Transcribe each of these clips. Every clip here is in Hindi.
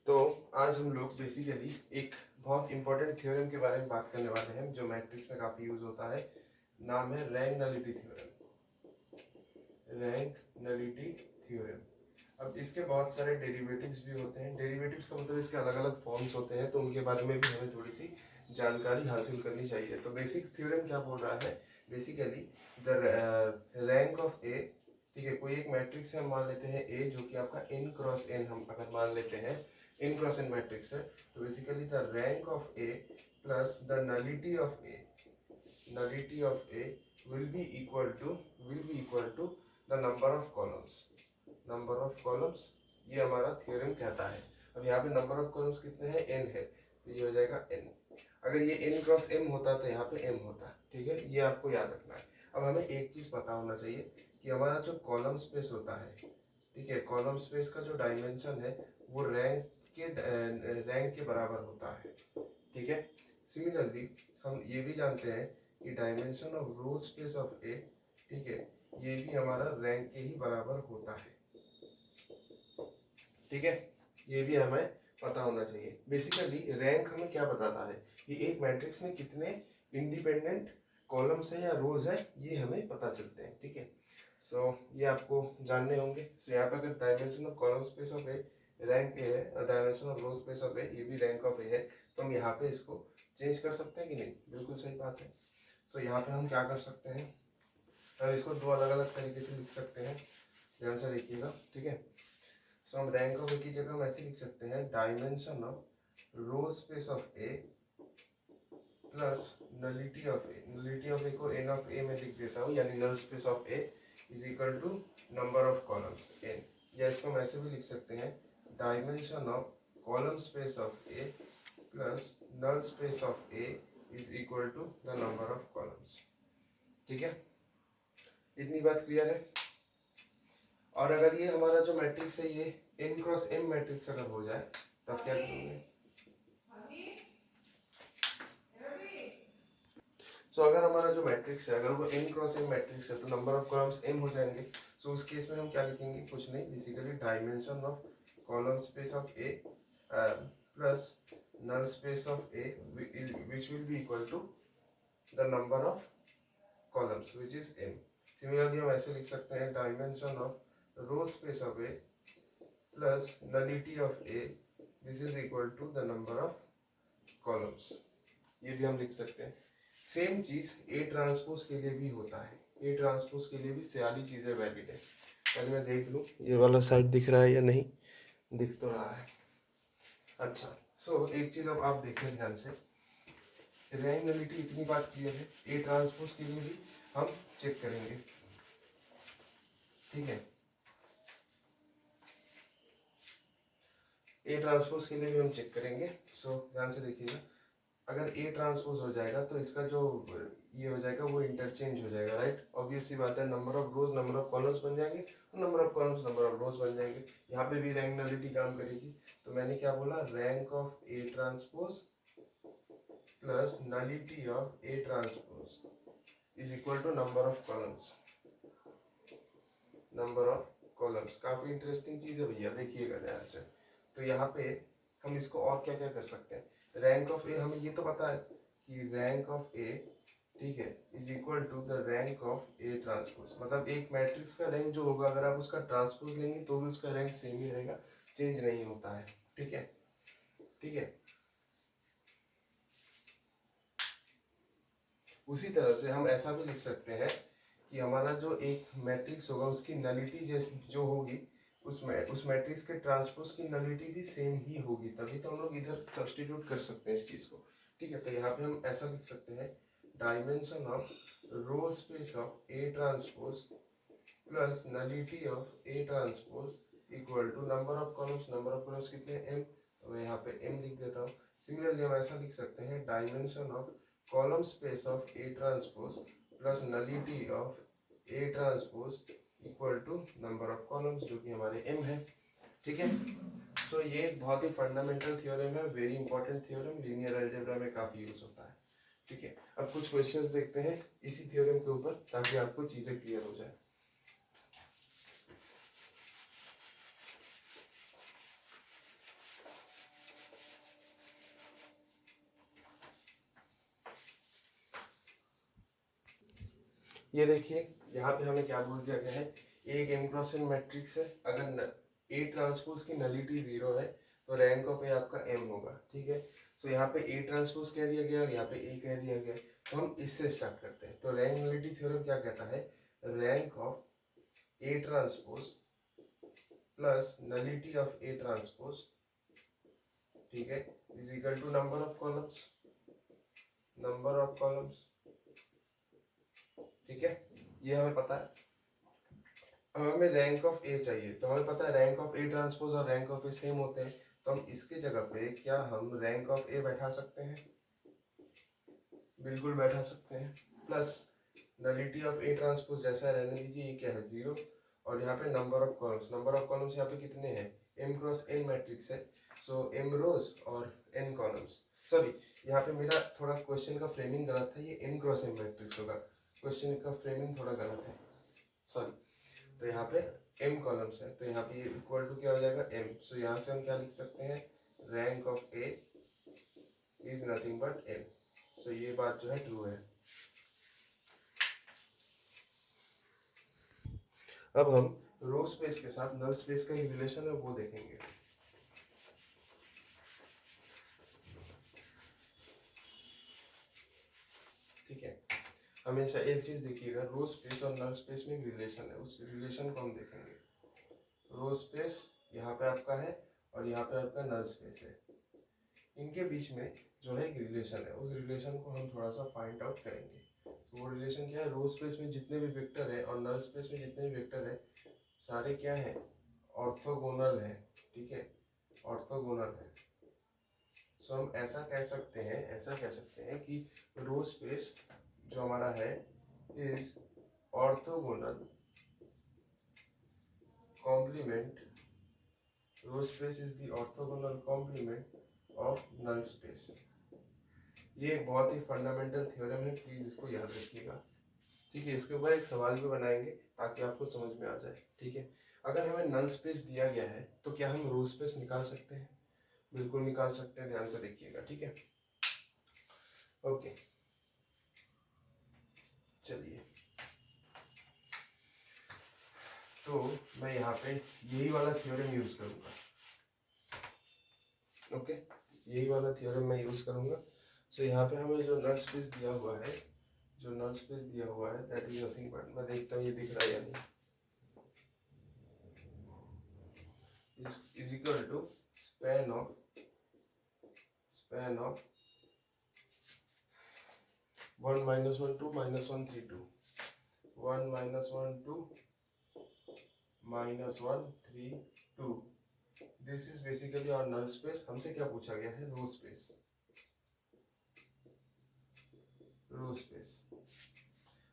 तो आज हम लोग बेसिकली एक बहुत इंपॉर्टेंट थ्योरम के बारे में बात करने वाले हैं जो मैट्रिक्स में काफ़ी यूज होता है। नाम है rank nullity theorem. Rank nullity theorem. अब इसके बहुत सारे डेरिवेटिव्स भी होते हैं। डेरिवेटिव्स का मतलब इसके अलग अलग फॉर्म्स होते हैं, तो उनके बारे में भी हमें थोड़ी सी जानकारी हासिल करनी चाहिए। तो बेसिक थ्योरम क्या बोल रहा है, basically the rank of A. ठीक है, कोई एक मैट्रिक्स है, हम मान लेते हैं ए, जो कि आपका n क्रॉस n हम अगर मान लेते हैं n क्रॉस n मैट्रिक्स है, तो basically the rank of A plus the nullity of A, nullity of A will be equal to the number of columns. Number of columns, ये हमारा थ्योरम कहता है। अब यहाँ पे नंबर ऑफ कॉलम्स कितने हैं, n है, तो ये हो जाएगा n। अगर ये n क्रॉस m होता तो यहाँ पे m होता। ठीक है, ये आपको याद रखना है। अब हमें एक चीज पता होना चाहिए कि हमारा जो कॉलम स्पेस होता है, ठीक है, कॉलम स्पेस का जो डायमेंशन है वो रैंक के बराबर होता है। ठीक है, सिमिलरली हम ये भी जानते हैं कि dimension of row space of A, ठीक है, ये भी हमारा रैंक के ही बराबर होता है। ठीक है, ये भी हमें पता होना चाहिए। बेसिकली रैंक हमें क्या बताता है कि एक मैट्रिक्स में कितने इंडिपेंडेंट कॉलम्स है या रोज है, ये हमें पता चलते हैं। ठीक है, सो ये आपको जानने होंगे। सो यहाँ पे अगर dimension of column space of A rank A है और dimension of row space of A ये भी रैंक ऑफ ए है, तो हम यहाँ पे इसको चेंज कर सकते हैं कि नहीं? बिल्कुल सही बात है। सो यहाँ पे हम क्या कर सकते हैं, हम इसको दो अलग अलग तरीके से लिख सकते हैं। ध्यान से देखिएगा। ठीक है, सो हम रैंक ऑफ ए की जगह हम ऐसे लिख सकते हैं, dimension of row space of A plus nullity of A. Nullity of A को एन ऑफ ए में लिख देता हूँ, यानी null space of A is equal to number of columns N. या इसको हम ऐसे भी लिख सकते हैं, dimension of column space of A plus null space of A is equal to the number of columns. ठीक है, इतनी बात क्लियर है। और अगर ये हमारा जो मैट्रिक्स है ये n क्रॉस m मैट्रिक्स अगर हो जाए तब क्या करेंगे? सो अगर हमारा जो मैट्रिक्स है अगर वो n क्रॉस m मैट्रिक्स है तो नंबर ऑफ कॉलम्स m हो जाएंगे। सो उस केस में हम क्या लिखेंगे, कुछ नहीं, basically dimension of column space of a plus null space of a which will be equal to the number of columns which is m। Similarly हम ऐसे लिख सकते हैं, dimension of row space of a plus nullity of a this is equal to the number of columns. ये भी हम लिख सकते हैं। सेम चीज ए ट्रांसपोज के लिए भी होता है। ए ट्रांसपोज के लिए भी सारी चीजें वैलिड है। पहले मैं देख लूं ये वाला साइड दिख रहा है या नहीं, दिख तो रहा है। अच्छा, सो एक चीज अब आप देखें ध्यान से, रैंक नलिटी इतनी बात क्लियर है। ए ट्रांसपोज के लिए भी हम चेक करेंगे। ठीक है, ए ट्रांसपोज के लिए भी हम चेक करेंगे। सो ध्यान से देखिएगा, अगर ए ट्रांसपोज हो जाएगा तो इसका जो ये हो जाएगा वो इंटरचेंज हो जाएगा, राइट? ऑब्वियस सी बात है, number of rose number of columns बन जाएंगे, number of columns number of रोज बन जाएंगे। यहाँ पे भी रैंक नलिटी काम करेगी। तो मैंने क्या बोला, rank of A transpose plus nullity of A transpose is equal to number of columns. Number of columns काफी इंटरेस्टिंग चीज है भैया, देखिएगा ध्यान से। तो यहाँ पे हम इसको और क्या क्या कर सकते हैं, रैंक ऑफ ए हमें ये तो पता है कि रैंक ऑफ ए, ठीक है, is equal to the rank of A transpose. मतलब एक मैट्रिक्स का रैंक जो होगा अगर आप उसका ट्रांसपोज लेंगे तो भी उसका रैंक सेम ही रहेगा, चेंज नहीं होता है। ठीक है, ठीक है। उसी तरह से हम ऐसा भी लिख सकते हैं कि हमारा जो एक मैट्रिक्स होगा उसकी नलिटी जैसी जो होगी उस मैट्रिक्स के ट्रांसपोज की नलिटी भी सेम ही होगी, तभी तो हम लोग इधर सब्स्टिट्यूट कर सकते हैं इस चीज को। ठीक है, तो यहाँ पे हम ऐसा लिख सकते हैं, dimension of row space of A transpose plus nullity of A transpose equal to number of columns. Number of columns कितने हैं, m, तो मैं यहाँ पे m लिख देता हूँ। सिमिलरली हम ऐसा लिख सकते हैं, dimension of column space of A transpose plus nullity of A transpose equal to number of columns, जो कि हमारे m है। ठीक है, सो ये एक बहुत ही फंडामेंटल थ्योरम है, very important theorem, linear algebra में काफी यूज होता है। ठीक है, अब कुछ क्वेश्चंस देखते हैं इसी थ्योरम के ऊपर ताकि आपको चीजें क्लियर हो जाए। ये देखिए यहाँ पे हमें क्या बोल दिया गया है, एक m क्रॉस n मैट्रिक्स है, अगर A ट्रांसपोज की नलिटी 0 है तो रैंक ऑफ A आपका m होगा, ठीक है। सो यहाँ पे A ट्रांसपोज कह दिया गया और यहाँ पे A कह दिया गया, तो हम इससे स्टार्ट करते हैं। तो रैंक नलिटी थ्योरम क्या कहता है, rank of A transpose plus nullity of A transpose, ठीक है, is equal to number of columns, number of columns, ठीक है, ये हमें पता है। हमें रैंक ऑफ ए चाहिए, तो हमें पता है रैंक ऑफ ए ट्रांसपोज और रैंक ऑफ ए सेम होते हैं, तो हम इसके जगह पे क्या हम रैंक ऑफ ए बैठा सकते हैं, बिल्कुल बैठा सकते हैं, plus nullity of A transpose जैसा रहने दीजिए, ये क्या है 0, और यहाँ पे number of columns, number of columns यहाँ पे कितने हैं, m क्रॉस n मैट्रिक्स है, सो m रोज और n कॉलम्स। सॉरी, यहाँ पे मेरा थोड़ा क्वेश्चन का फ्रेमिंग गलत है, ये m क्रॉस n मैट्रिक्स होगा, क्वेश्चन का फ्रेमिंग थोड़ा गलत है, सॉरी। तो यहाँ पे m कॉलम्स है, तो यहाँ पे इक्वल टू क्या हो जाएगा m, सो यहाँ से हम क्या लिख सकते हैं, rank of a is nothing but m, सो ये बात जो है ट्रू है। अब हम रो स्पेस के साथ नल स्पेस का रिलेशन है वो देखेंगे। ठीक है, हमेशा एक चीज देखिएगा, रो स्पेस और नल स्पेस में एक रिलेशन है, उस रिलेशन को हम देखेंगे। रो स्पेस यहाँ पे आपका है और यहाँ पे आपका नल स्पेस है, इनके बीच में जो है एक रिलेशन है, उस रिलेशन को हम थोड़ा सा फाइंड आउट करेंगे। तो वो रिलेशन क्या है, रो स्पेस में जितने भी वेक्टर है और नल स्पेस में जितने भी वेक्टर है सारे क्या है, ऑर्थोगोनल है, ठीक है, ऑर्थोगोनल है। सो हम ऐसा कह सकते हैं, ऐसा कह सकते हैं कि रो स्पेस जो हमारा है is orthogonal complement, row space is the orthogonal complement of null space. ये एक बहुत ही फंडामेंटल थ्योरम है, प्लीज इसको याद रखिएगा, ठीक है। इसके ऊपर एक सवाल भी बनाएंगे ताकि आपको समझ में आ जाए, ठीक है। अगर हमें नल स्पेस दिया गया है तो क्या हम रो स्पेस निकाल सकते हैं, बिल्कुल निकाल सकते हैं, ध्यान से देखिएगा, ठीक है। ओके, चलिए, तो मैं यहाँ पे यही वाला थ्योरम यूज करूंगा, ओके, यही वाला थ्योरम मैं यूज करूंगा। सो यहाँ पे हमें जो नल स्पेस दिया हुआ है, जो नल स्पेस दिया हुआ है दैट इज नथिंग बट, मैं देखता हूँ ये दिख रहा है या नहीं, is equal to span of 1 minus 1 2 minus 1 3 2, 1 minus 1 2 minus 1 3 2, this is basically और नल स्पेस। हमसे क्या पूछा गया है, रो स्पेस, रो स्पेस।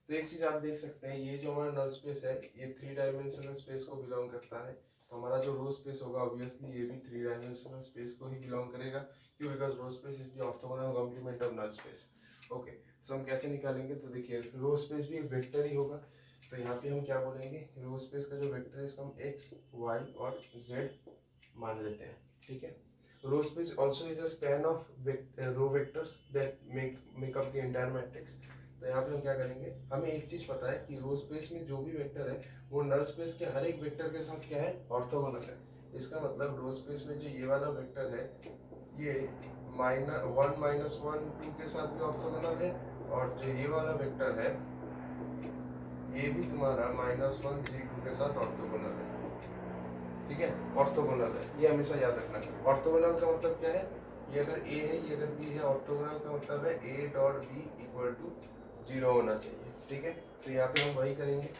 तो एक चीज आप देख सकते हैं, ये जो हमारा नल स्पेस है ये 3 डायमेंशनल स्पेस को बिलोंग करता है, तो हमारा जो रो स्पेस होगा ऑब्वियसली ये भी 3 डायमेंशनल स्पेस को ही बिलोंग करेगा, क्यों, because row space is the orthogonal complement of null space. Okay, so हम कैसे निकालेंगे, तो देखिए रो स्पेस भी एक वेक्टर ही होगा, तो यहाँ पे हम क्या बोलेंगे, रो स्पेस का जो वेक्टर है इसको हम x y और z मान लेते हैं, ठीक है। Row space also is a span of row vectors that make up the entire matrix. तो यहाँ पे हम क्या करेंगे, हमें एक चीज पता है कि रो स्पेस में जो भी वेक्टर है वो नल स्पेस के हर एक वेक्टर के साथ क्या है, ऑर्थोगोनल है। इसका मतलब रो स्पेस में जो ये वाला वेक्टर है ये -1 माइनस 1 2 के साथ भी ऑर्थोगोनल है, और जो ये वाला वेक्टर है ये भी तुम्हारा -1 3 2 के साथ ऑर्थोगोनल है, ठीक है, ऑर्थोगोनल है, ये हमेशा याद रखना। ऑर्थोगोनल का मतलब क्या है, ये अगर A है ये अगर B है, ऑर्थोगोनल का मतलब है A dot B equal to 0 होना चाहिए, ठीक है। तो यहाँ पे हम वही करेंगे,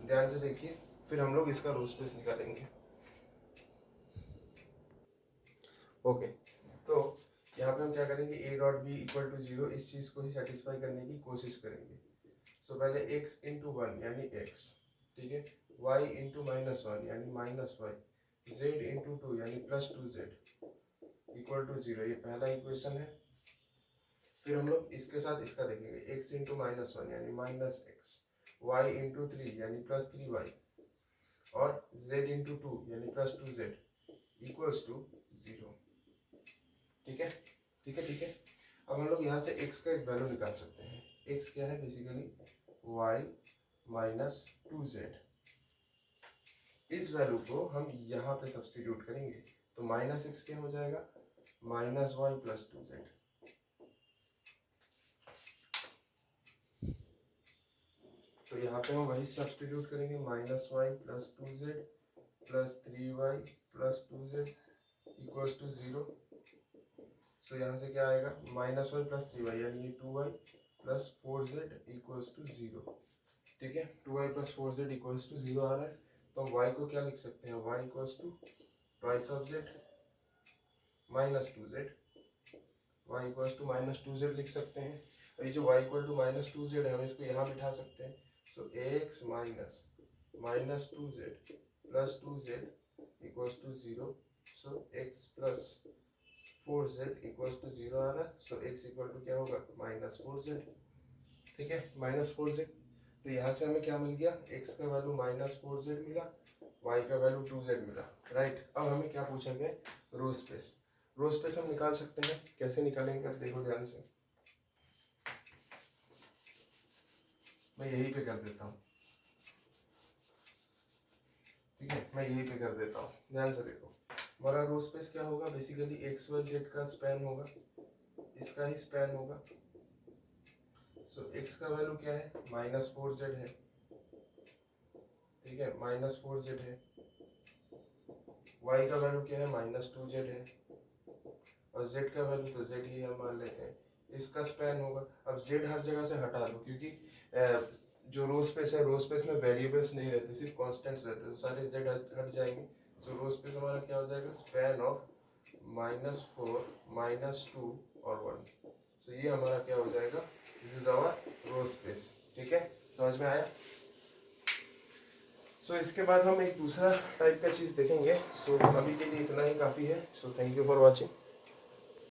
ध्यान से देखिए, फिर हम लोग इसका रो स्पेस निकालेंगे। ओके, तो यहाँ पे हम क्या करेंगे, A dot B equal to 0, इस चीज को ही सेटिस्फाई करने की कोशिश करेंगे। सो पहले x इंटू 1 यानी x, ठीक है, y इंटू -1 यानी -y, z इंटू 2 यानी +2z इक्वल टू 0, ये पहला इक्वेशन है। फिर हम लोग इसके साथ इसका देखेंगे, x इंटू -1 यानी -x, y इंटू 3 यानी +3y, और z इंटू 2 यानी +2z इक्वल्स टू 0, ठीक है, ठीक है, ठीक है। अब हम लोग यहाँ से x का एक वैल्यू निकाल सकते हैं। x क्या है, बेसिकली वाई माइनस 2z। इस वैल्यू को हम यहाँ पे सब्सटीट्यूट करेंगे तो माइनस एक्स क्या हो जाएगा, माइनस वाई प्लस 2z। तो यहाँ पे हम वही सब्सटीट्यूट करेंगे, minus y plus 2z plus 3y plus 2z equals to 0। So यहाँ से क्या आएगा, माइनस वाई प्लस 3y यानी ये 2y plus 4z equals to 0। ठीक है, 2y plus 4z equals to 0 आ रहा है। तो हम y को क्या लिख सकते हैं, y equals to twice of z minus 2z, y equals to minus 2z लिख सकते हैं। और ये जो y equal to minus 2z है हम इसको यहाँ बिठा सकते हैं। So x minus minus 2z plus 2z equals to 0। So x plus 4z equals to 0 आ रहा है। सो x इक्वल टू क्या होगा, माइनस 4z। ठीक है, माइनस 4z। तो यहाँ से हमें क्या मिल गया, x का वैल्यू माइनस 4z मिला, y का वैल्यू 2z मिला। राइट, अब हमें क्या पूछा गया, रो स्पेस। रो स्पेस हम निकाल सकते हैं, कैसे निकालेंगे अब देखो ध्यान से। मैं यहीं पे कर देता हूँ, ठीक है, मैं यहीं पे कर देता हूँ, ध्यान से देखो। हमारा रो स्पेस क्या होगा, बेसिकली एक्स वाई जेड का स्पैन होगा, इसका ही स्पैन होगा। सो एक्स का वैल्यू क्या है, माइनस 4z है, ठीक है, माइनस 4z है। y का वैल्यू क्या है, माइनस 2z है। और z का वैल्यू तो z ही हम मान लेते हैं, इसका स्पैन होगा। अब z हर जगह से हटा दो, क्योंकि जो रो स्पेस है, रो स्पेस में वेरिएबल्स नहीं रहते, सिर्फ कांस्टेंट्स रहते हैं, तो सारे z हट जाएंगे। सो रो स्पेस हमारा क्या हो जाएगा, स्पैन ऑफ -4 -2 और 1। सो ये हमारा क्या हो जाएगा, this is our row space. ठीक है, समझ में आया। सो इसके बाद हम एक दूसरा टाइप का चीज़ देखेंगे। सो अभी के लिए इतना ही काफ़ी है। So thank you for watching.